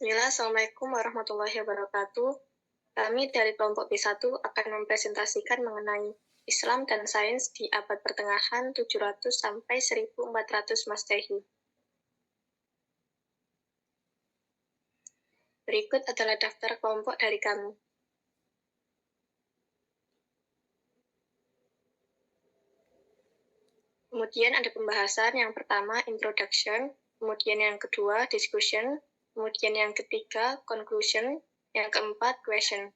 Bismillah, Assalamualaikum warahmatullahi wabarakatuh. Kami dari kelompok B1 akan mempresentasikan mengenai Islam dan sains di abad pertengahan 700 sampai 1400 Masehi. Berikut adalah daftar kelompok dari kami. Kemudian ada pembahasan yang pertama, introduction, kemudian yang kedua, discussion, kemudian yang ketiga, conclusion, yang keempat, question.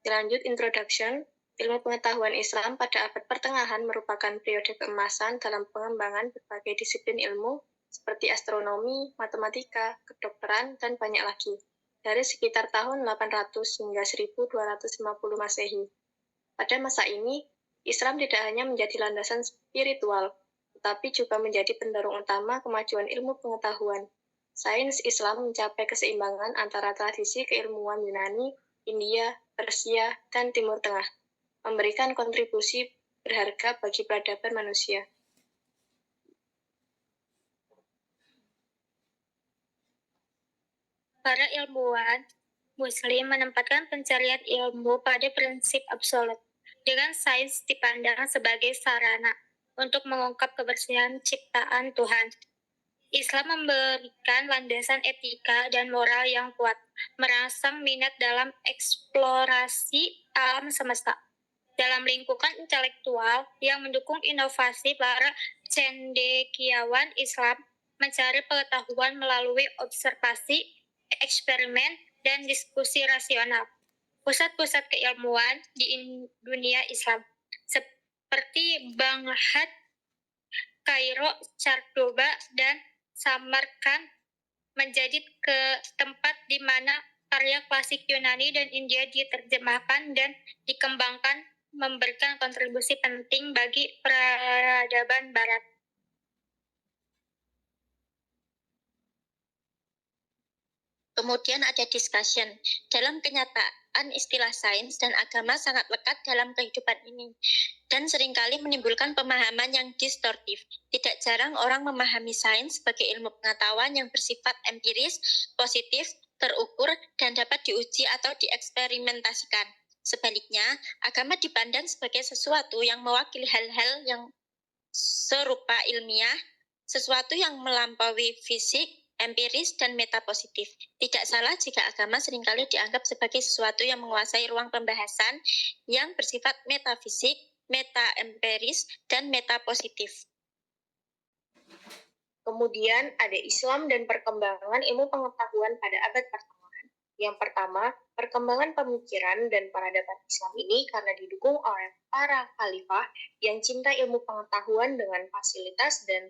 Lanjut, introduction. Ilmu pengetahuan Islam pada abad pertengahan merupakan periode keemasan dalam pengembangan berbagai disiplin ilmu seperti astronomi, matematika, kedokteran, dan banyak lagi. Dari sekitar tahun 800 hingga 1250 Masehi. Pada masa ini, Islam tidak hanya menjadi landasan spiritual, tetapi juga menjadi pendorong utama kemajuan ilmu pengetahuan. Sains Islam mencapai keseimbangan antara tradisi keilmuan Yunani, India, Persia, dan Timur Tengah, memberikan kontribusi berharga bagi peradaban manusia. Para ilmuwan Muslim menempatkan pencarian ilmu pada prinsip absolut, dengan sains dipandang sebagai sarana untuk mengungkap kebersihan ciptaan Tuhan. Islam memberikan landasan etika dan moral yang kuat, merangsang minat dalam eksplorasi alam semesta. Dalam lingkungan intelektual yang mendukung inovasi, para cendekiawan Islam mencari pengetahuan melalui observasi, eksperimen, dan diskusi rasional. Pusat-pusat keilmuan di dunia Islam, seperti Baghdad, Kairo, Cordoba, dan Samarkand, menjadi tempat di mana karya klasik Yunani dan India diterjemahkan dan dikembangkan, memberikan kontribusi penting bagi peradaban Barat. Kemudian ada discussion. Dalam kenyataan, istilah sains dan agama sangat lekat dalam kehidupan ini dan seringkali menimbulkan pemahaman yang distortif. Tidak jarang orang memahami sains sebagai ilmu pengetahuan yang bersifat empiris, positif, terukur, dan dapat diuji atau dieksperimentasikan. Sebaliknya, agama dipandang sebagai sesuatu yang mewakili hal-hal yang serupa ilmiah, sesuatu yang melampaui fisik, empiris, dan metapositif. Tidak salah jika agama seringkali dianggap sebagai sesuatu yang menguasai ruang pembahasan yang bersifat metafisik, meta-empiris, dan metapositif. Kemudian ada Islam dan perkembangan ilmu pengetahuan pada abad pertengahan. Yang pertama, perkembangan pemikiran dan peradaban Islam ini karena didukung oleh para khalifah yang cinta ilmu pengetahuan dengan fasilitas dan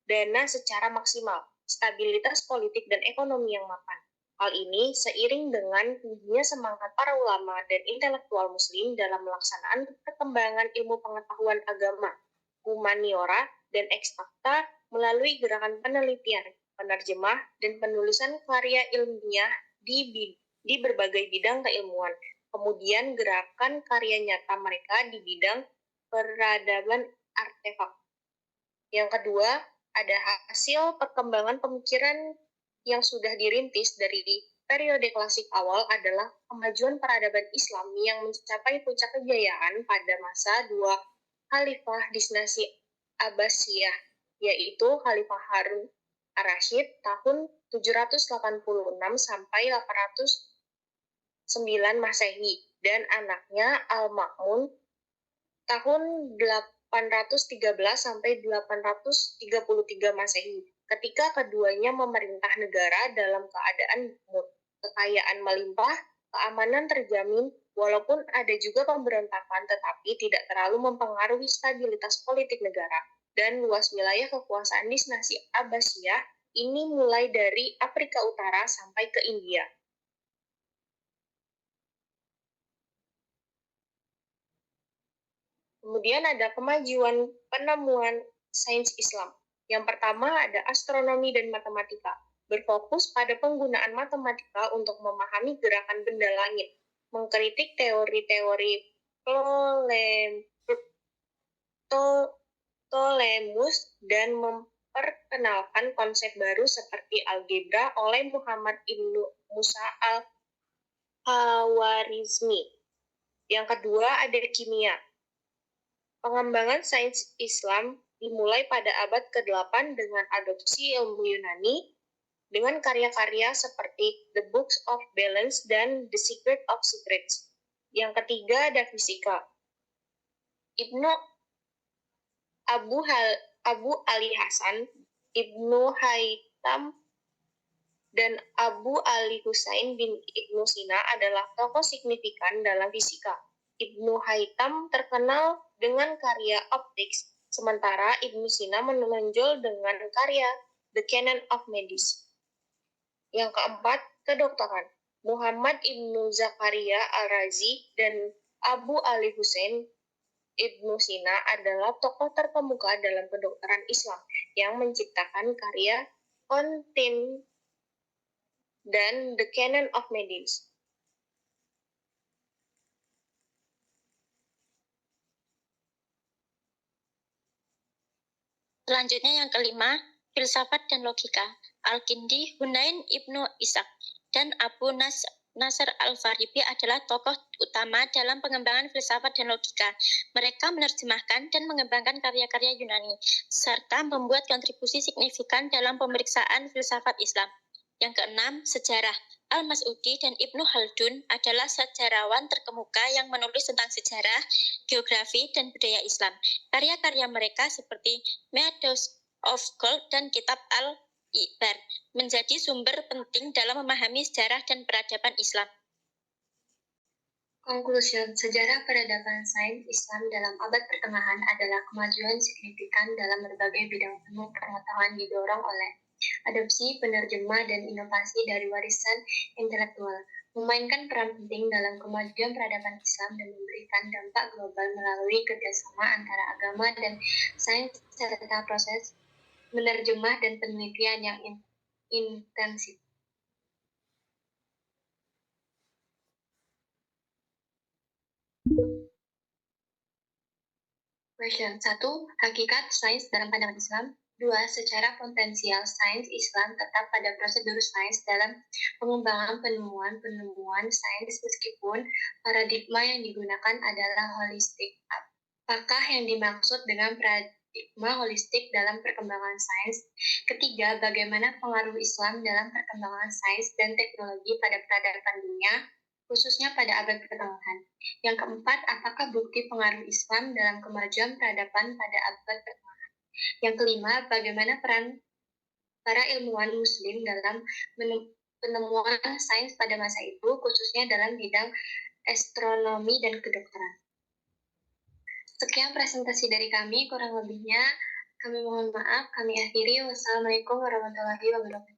dana secara maksimal, stabilitas politik dan ekonomi yang mapan. Hal ini seiring dengan tingginya semangat para ulama dan intelektual muslim dalam melaksanaan perkembangan ilmu pengetahuan agama, humaniora, dan eksakta melalui gerakan penelitian, penerjemah, dan penulisan karya ilmiah di berbagai bidang keilmuan. Kemudian gerakan karya nyata mereka di bidang peradaban artefak. Yang kedua, ada hasil perkembangan pemikiran yang sudah dirintis dari periode klasik awal adalah kemajuan peradaban Islam yang mencapai puncak kejayaan pada masa dua khalifah dinasti Abbasiyah, yaitu Khalifah Harun ar-Rasyid tahun 786 sampai 809 Masehi dan anaknya Al-Ma'mun tahun 813 sampai 833 Masehi. Ketika keduanya memerintah negara dalam keadaan makmur, kekayaan melimpah, keamanan terjamin, walaupun ada juga pemberontakan tetapi tidak terlalu mempengaruhi stabilitas politik negara. Dan luas wilayah kekuasaan dinasti Abbasiyah ini mulai dari Afrika Utara sampai ke India. Kemudian ada kemajuan penemuan sains Islam. Yang pertama ada astronomi dan matematika, berfokus pada penggunaan matematika untuk memahami gerakan benda langit, mengkritik teori-teori Ptolemus dan memperkenalkan konsep baru seperti algebra oleh Muhammad Ibnu Musa al-Khawarizmi. Yang kedua ada kimia. Pengembangan sains Islam dimulai pada abad ke-8 dengan adopsi ilmu Yunani dengan karya-karya seperti The Books of Balance dan The Secret of Secrets. Yang ketiga ada fisika. Ibnu Abu Ali Hasan, Ibnu Haytham, dan Abu Ali Husain bin Ibnu Sina adalah tokoh signifikan dalam fisika. Ibnu Haytham terkenal dengan karya optik, sementara Ibnu Sina menonjol dengan karya The Canon of Medis. Yang keempat, kedokteran. Muhammad Ibnu Zakaria Al-Razi dan Abu Ali Husain Ibnu Sina adalah tokoh terkemuka dalam kedokteran Islam yang menciptakan karya Kontin dan The Canon of Medis. Selanjutnya yang kelima, filsafat dan logika. Al-Kindi, Hunain Ibnu Ishaq, dan Abu Nasr al-Farabi adalah tokoh utama dalam pengembangan filsafat dan logika. Mereka menerjemahkan dan mengembangkan karya-karya Yunani, serta membuat kontribusi signifikan dalam pemeriksaan filsafat Islam. Yang keenam, sejarah. Al-Mas'udi dan Ibnu Khaldun adalah sejarawan terkemuka yang menulis tentang sejarah, geografi, dan budaya Islam. Karya-karya mereka seperti Meadows of Gold dan Kitab Al-Ibar menjadi sumber penting dalam memahami sejarah dan peradaban Islam. Conclusion, sejarah peradaban sains Islam dalam abad pertengahan adalah kemajuan signifikan dalam berbagai bidang ilmu pengetahuan didorong oleh adopsi, penerjemah, dan inovasi dari warisan intelektual, memainkan peran penting dalam kemajuan peradaban Islam dan memberikan dampak global melalui kerjasama antara agama dan sains serta proses menerjemah dan penelitian yang intensif. Question 1. Hakikat sains dalam pandangan Islam. 2. Secara potensial, sains Islam tetap pada prosedur sains dalam pengembangan penemuan sains meskipun paradigma yang digunakan adalah holistik. Apakah yang dimaksud dengan paradigma holistik dalam perkembangan sains? Ketiga, bagaimana pengaruh Islam dalam perkembangan sains dan teknologi pada peradaban dunia, khususnya pada abad pertengahan? Yang keempat, apakah bukti pengaruh Islam dalam kemajuan peradaban pada abad pertengahan? Yang kelima, bagaimana peran para ilmuwan muslim dalam penemuan sains pada masa itu, khususnya dalam bidang astronomi dan kedokteran? Sekian presentasi dari kami, kurang lebihnya kami mohon maaf. Kami akhiri. Wassalamualaikum warahmatullahi wabarakatuh.